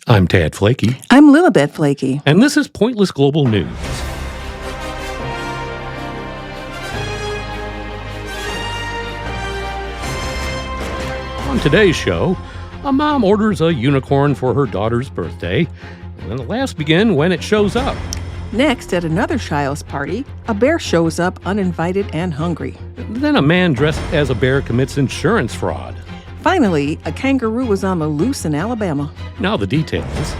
I'm Tad Flakey, I'm Lilibet Flakey. and this is Pointless Global News. On today's show, a mom orders a unicorn for her daughter's birthday, and then the laughs begin when it shows up. Next, at another child's party, a bear shows up uninvited and hungry. Then a man dressed as a bear commits insurance fraud. Finally, a kangaroo was on the loose in Alabama. Now the details.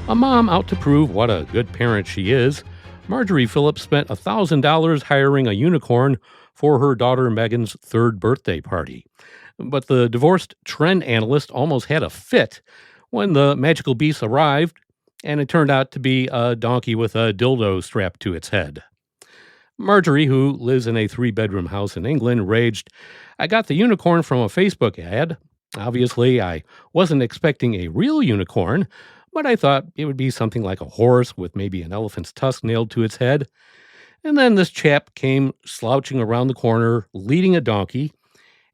A mom out to prove what a good parent she is, Marjorie Phillips spent $1,000 hiring a unicorn for her daughter Megan's third birthday party. But the divorced trend analyst almost had a fit when the magical beast arrived, and it turned out to be a donkey with a dildo strapped to its head. Marjorie, who lives in a 3-bedroom house in England, raged, "I got the unicorn from a Facebook ad. Obviously, I wasn't expecting a real unicorn, but I thought it would be something like a horse with maybe an elephant's tusk nailed to its head." And then this chap came slouching around the corner, leading a donkey,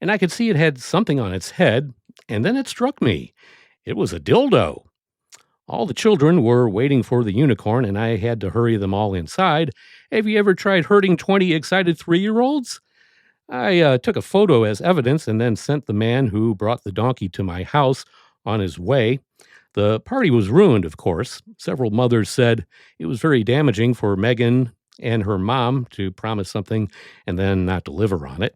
and I could see it had something on its head, and then it struck me. It was a dildo. All the children were waiting for the unicorn, and I had to hurry them all inside. Have you ever tried herding 20 excited 3-year-olds? I took a photo as evidence and then sent the man who brought the donkey to my house on his way. The party was ruined, of course. Several mothers said it was very damaging for Megan and her mom to promise something and then not deliver on it.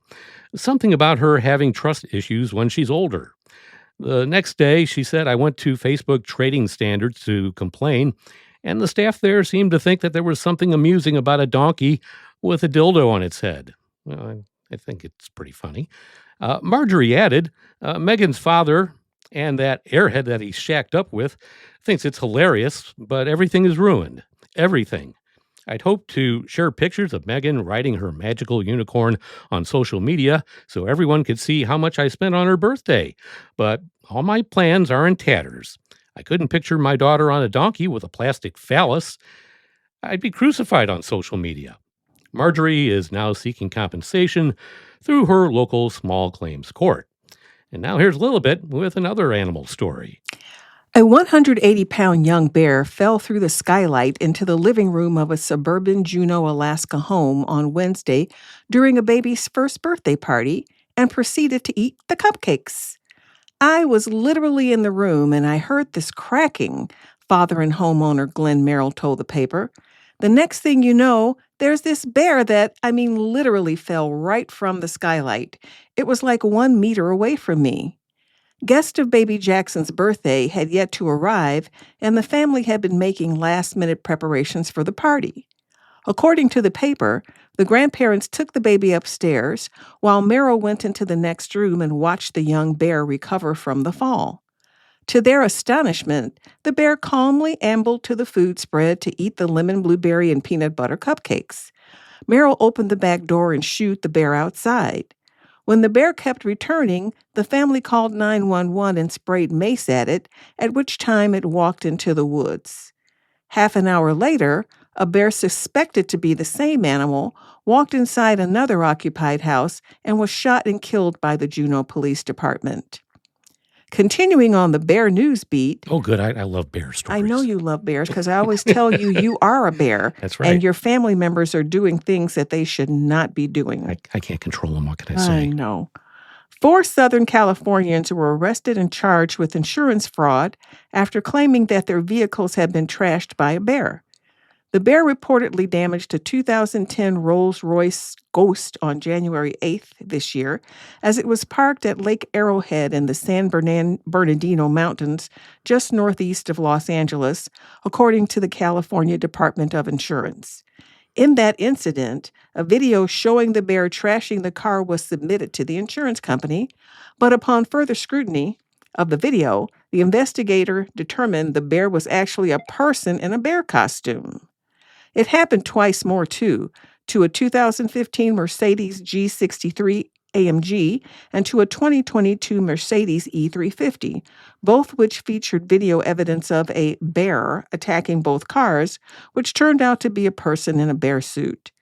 Something about her having trust issues when she's older. The next day, she said, I went to Facebook Trading Standards to complain, and the staff there seemed to think that there was something amusing about a donkey with a dildo on its head. Well, I think it's pretty funny. Marjorie added, Megan's father and that airhead that he's shacked up with thinks it's hilarious, but everything is ruined. Everything. I'd hoped to share pictures of Megan riding her magical unicorn on social media so everyone could see how much I spent on her birthday. But all my plans are in tatters. I couldn't picture my daughter on a donkey with a plastic phallus. I'd be crucified on social media. Marjorie is now seeking compensation through her local small claims court. And now here's Lilibet with another animal story. A 180-pound young bear fell through the skylight into the living room of a suburban Juneau, Alaska home on Wednesday during a baby's first birthday party and proceeded to eat the cupcakes. I was literally in the room and I heard this cracking, father and homeowner Glenn Merrill told the paper. The next thing you know, there's this bear that, literally fell right from the skylight. It was like 1 meter away from me. Guest of baby Jackson's birthday had yet to arrive, and the family had been making last-minute preparations for the party. According to the paper, the grandparents took the baby upstairs, while Merrill went into the next room and watched the young bear recover from the fall. To their astonishment, the bear calmly ambled to the food spread to eat the lemon, blueberry, and peanut butter cupcakes. Merrill opened the back door and shooed the bear outside. When the bear kept returning, the family called 911 and sprayed mace at it, at which time it walked into the woods. Half an hour later, a bear suspected to be the same animal walked inside another occupied house and was shot and killed by the Juneau Police Department. Continuing on the bear news beat. Oh, good. I love bear stories. I know you love bears because I always tell you you are a bear. That's right. And your family members are doing things that they should not be doing. I can't control them. What can I say? I know. 4 Southern Californians were arrested and charged with insurance fraud after claiming that their vehicles had been trashed by a bear. The bear reportedly damaged a 2010 Rolls-Royce Ghost on January 8th this year as it was parked at Lake Arrowhead in the San Bernardino Mountains just northeast of Los Angeles, according to the California Department of Insurance. In that incident, a video showing the bear trashing the car was submitted to the insurance company, but upon further scrutiny of the video, the investigator determined the bear was actually a person in a bear costume. It happened twice more, too, to a 2015 Mercedes G63 AMG and to a 2022 Mercedes E350, both which featured video evidence of a bear attacking both cars, which turned out to be a person in a bear suit.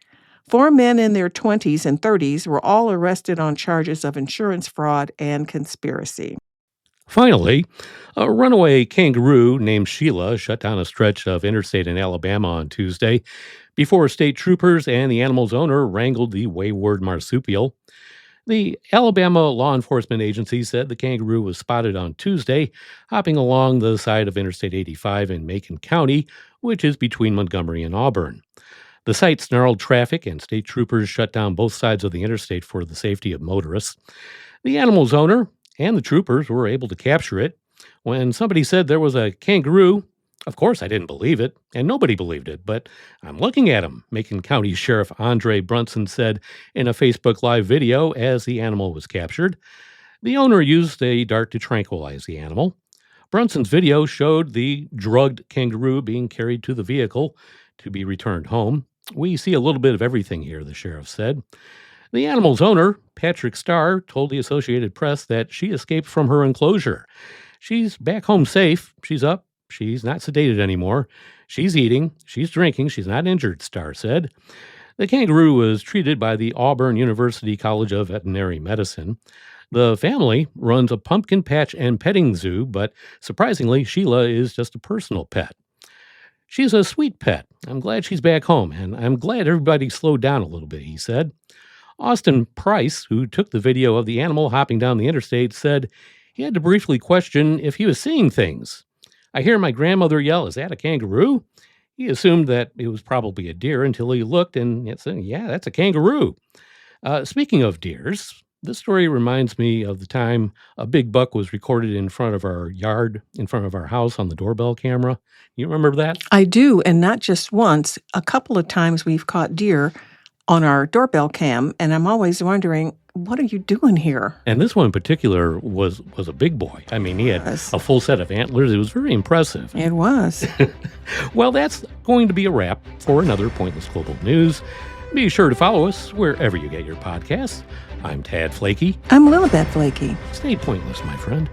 4 men in their 20s and 30s were all arrested on charges of insurance fraud and conspiracy. Finally, a runaway kangaroo named Sheila shut down a stretch of interstate in Alabama on Tuesday before state troopers and the animal's owner wrangled the wayward marsupial. The Alabama law enforcement agency said the kangaroo was spotted on Tuesday hopping along the side of Interstate 85 in Macon County, which is between Montgomery and Auburn. The site snarled traffic, and state troopers shut down both sides of the interstate for the safety of motorists. The animal's owner and the troopers were able to capture it. When somebody said there was a kangaroo, of course I didn't believe it, and nobody believed it, but I'm looking at him, Macon County Sheriff Andre Brunson said in a Facebook Live video as the animal was captured. The owner used a dart to tranquilize the animal. Brunson's video showed the drugged kangaroo being carried to the vehicle to be returned home. We see a little bit of everything here, the sheriff said. The animal's owner, Patrick Starr, told the Associated Press that she escaped from her enclosure. She's back home safe. She's up. She's not sedated anymore. She's eating. She's drinking. She's not injured, Starr said. The kangaroo was treated by the Auburn University College of Veterinary Medicine. The family runs a pumpkin patch and petting zoo, but surprisingly, Sheila is just a personal pet. She's a sweet pet. I'm glad she's back home, and I'm glad everybody slowed down a little bit, he said. Austin Price, who took the video of the animal hopping down the interstate, said he had to briefly question if he was seeing things. I hear my grandmother yell, "Is that a kangaroo?" He assumed that it was probably a deer until he looked and said, "Yeah, that's a kangaroo." Speaking of deers, this story reminds me of the time a big buck was recorded in front of our yard, in front of our house on the doorbell camera. You remember that? I do, and not just once. A couple of times we've caught deer on our doorbell cam, and I'm always wondering, what are you doing here? And this one in particular was a big boy. I mean, he had a full set of antlers. It was very impressive. It was. Well, that's going to be a wrap for another Pointless Global News. Be sure to follow us wherever you get your podcasts. I'm Tad Flakey. I'm Lilibet Flakey. Stay pointless, my friend.